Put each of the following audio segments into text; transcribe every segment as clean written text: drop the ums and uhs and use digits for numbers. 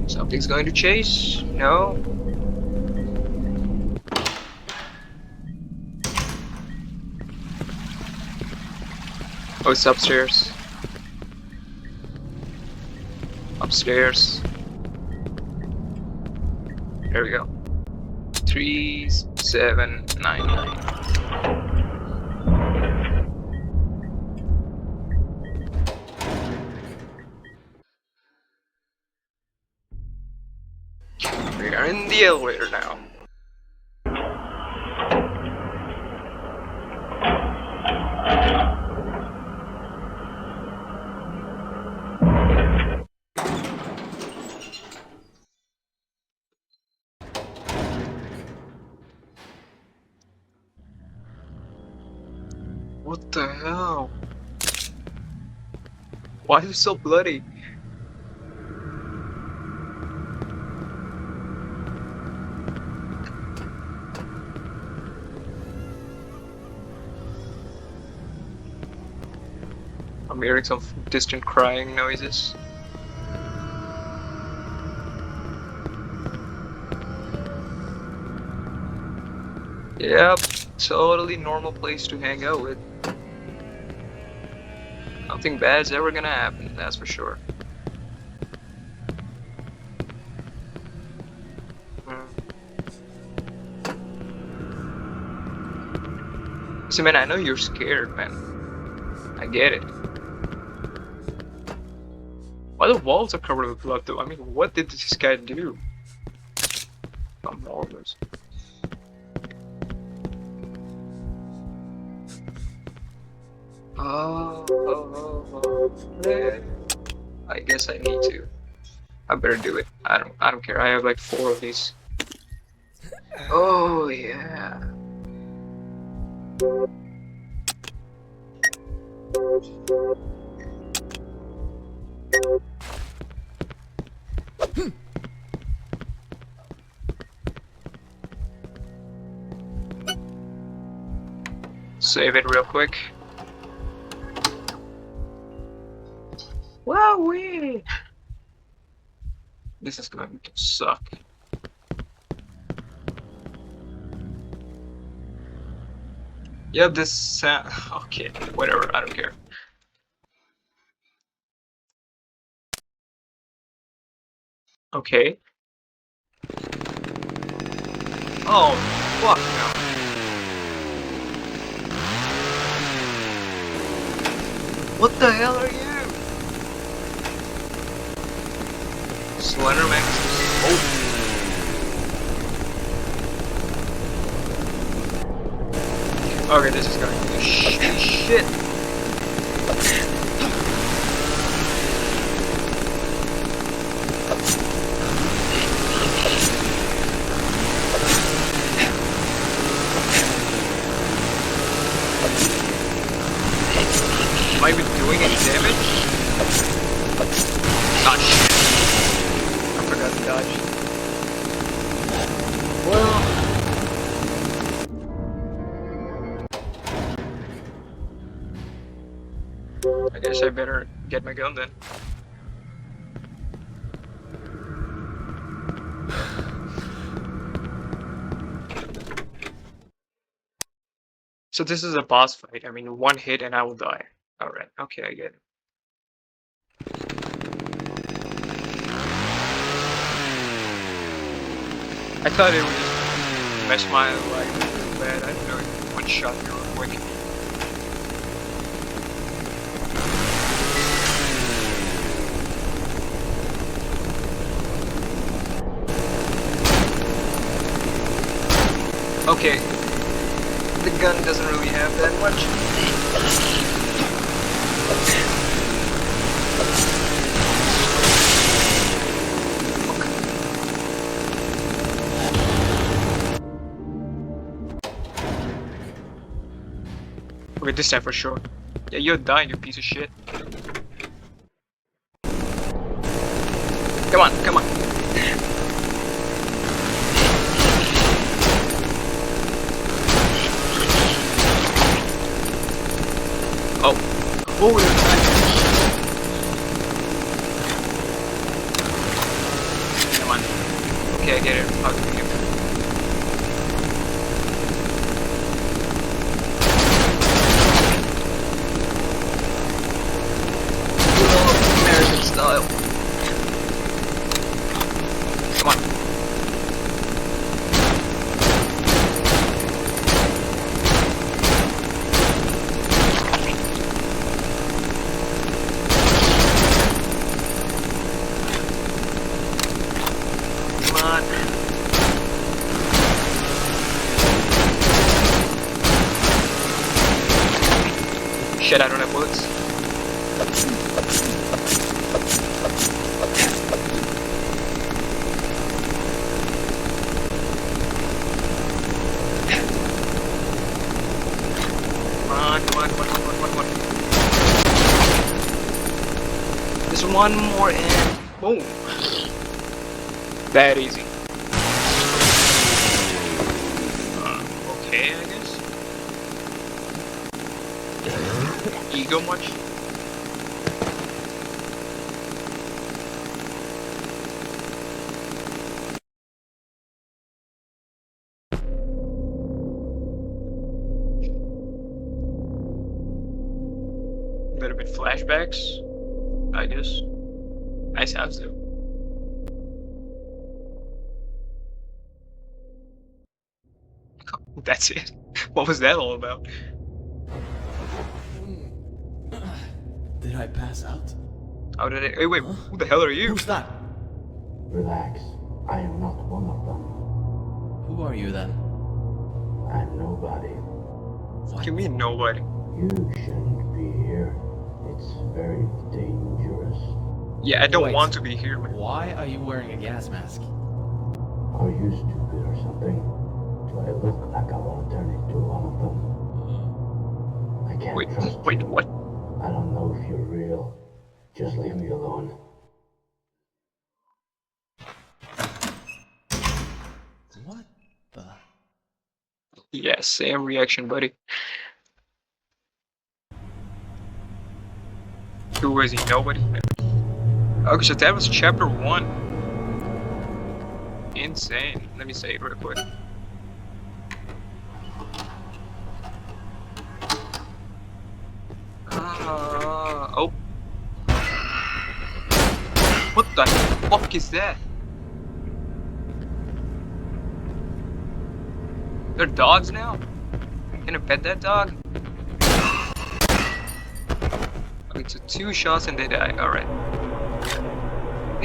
Something's going to chase? No? Oh, it's upstairs. Upstairs. There we go. 3799. We are in the elevator now. What the hell? Why is it so bloody? I'm hearing some distant crying noises. Yep, totally normal place to hang out with. Nothing bad's ever gonna happen, that's for sure. So man, I know you're scared, man. I get it. Why the walls are covered with blood though? I mean, what did this guy do? I'm marvelous. Yeah. I guess I need to. I better do it. I don't care. I have like 4 of these. Oh yeah. Save it real quick. Wowee! This is going to suck. Yeah, this sound. Okay, whatever. I don't care. Okay. Oh, fuck no. What the hell are you? Slenderman. Oh. Okay, this is going to be shit. Am I even doing any damage? Not shit. I forgot to dodge. Well. I guess I better get my gun then. So this is a boss fight. I mean, 1 hit and I will die. Alright, okay, I get it. I thought it would just mess my life real bad. I didn't know it one shot me real quick. Okay, the gun doesn't really have that much. Okay, this time for sure. Yeah, you're dying, you piece of shit. Come on, come on. Oh. Oh, Okay, I get it. How do we get there? Oh, American style. Come on. Shit, I don't have bullets. Come on. There's one more and boom. That easy. Okay, I guess. Ego much? Little bit flashbacks, I guess. Nice house though. That's it. What was that all about? Did I pass out? How did it? Hey, wait, Huh? who the hell are you? Who's that? Relax. I am not one of them. Who are you then? I'm nobody. What do you mean nobody? You shouldn't be here. It's very dangerous. Yeah, I don't Wait. want to be here, man. Why are you wearing a gas mask? Are you stupid or something? Do I look like I want to turn into one of them? I can't trust Wait, you. what? I don't know if you're real. Just leave me alone. What the? Yeah, same reaction, buddy. Who was he? Nobody? Okay, so that was chapter 1. Insane. Let me say it real quick. Oh. What the fuck is that? They're dogs now? Can I pet that dog? Okay, so 2 shots and they die. Alright.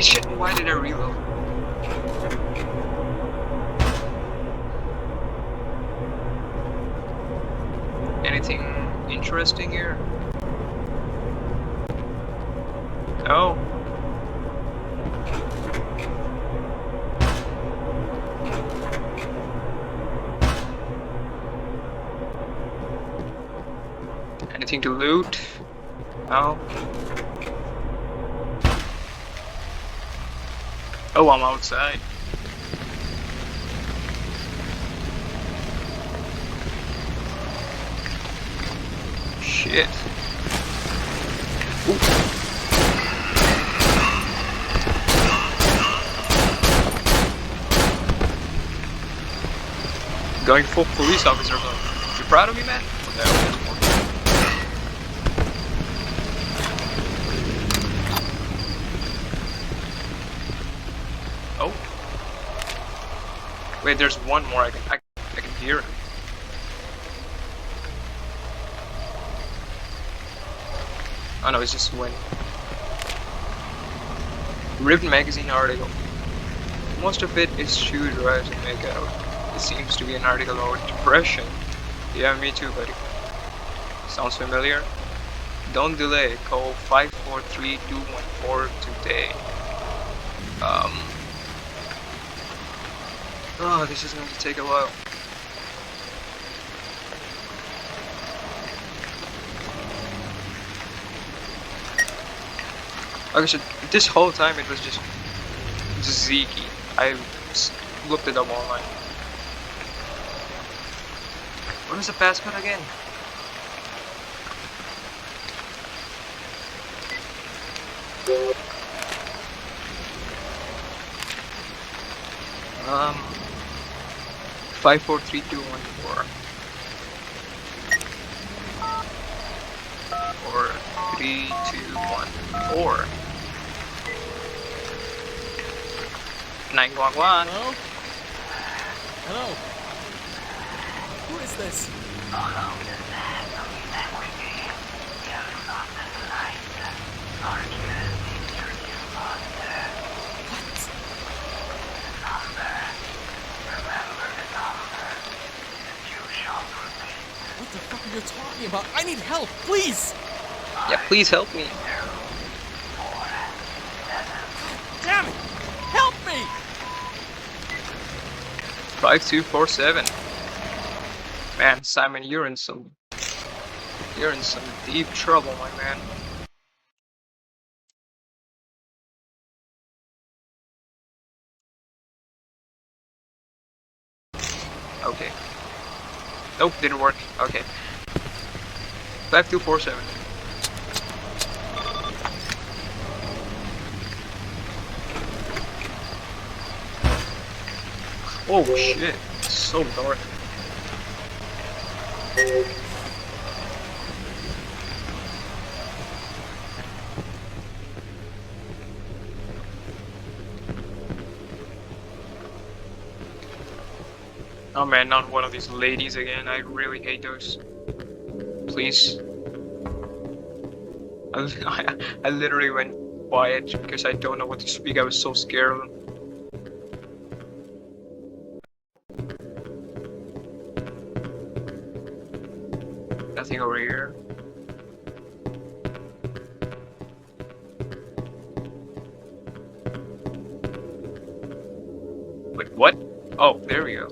Shit, why did I reload? Anything interesting here? No. Anything to loot? No. Oh, I'm outside. Shit. Ooh. Going full police officer mode. You proud of me, man? What the hell? Oh. Wait, there's one more. I can hear it. Oh no, it's just when. Ripped magazine article. Most of it is shoe drives and make out. It seems to be an article about depression. Yeah, me too, buddy. Sounds familiar? Don't delay. Call 543-214 today. Oh, this is going to take a while. Okay, so this whole time it was just Ziki. I looked it up online. What is the passcode again? 5, 4, 3, 2, 1, 4. Or 3, 2, 1, 4. 911. Hello? Hello? Who is this? What the fuck are you talking about? I need help, please! Yeah, please help me. Damn it! Help me! 5247. Man, Simon, you're in some deep trouble, my man. Okay. Nope, didn't work. Okay. 5247. Oh shit, it's so dark. Oh man, not one of these ladies again. I really hate those. Please. I literally went quiet because I don't know what to speak. I was so scared of them. Nothing over here. Wait, what? Oh, there we go.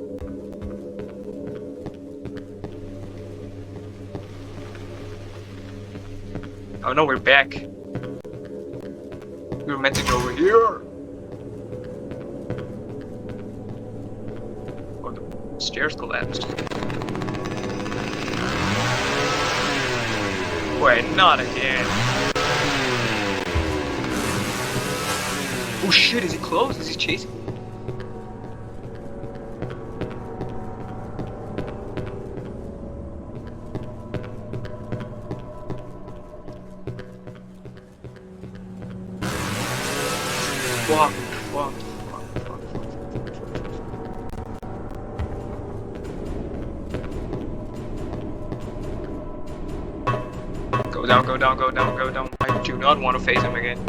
Oh no, we're back. We were meant to go over here. Oh, the stairs collapsed. Wait, not again. Oh shit, is he close? Is he chasing? Fuck, fuck, fuck, fuck, fuck. Go down, go down, go down, go down. I do not want to face him again.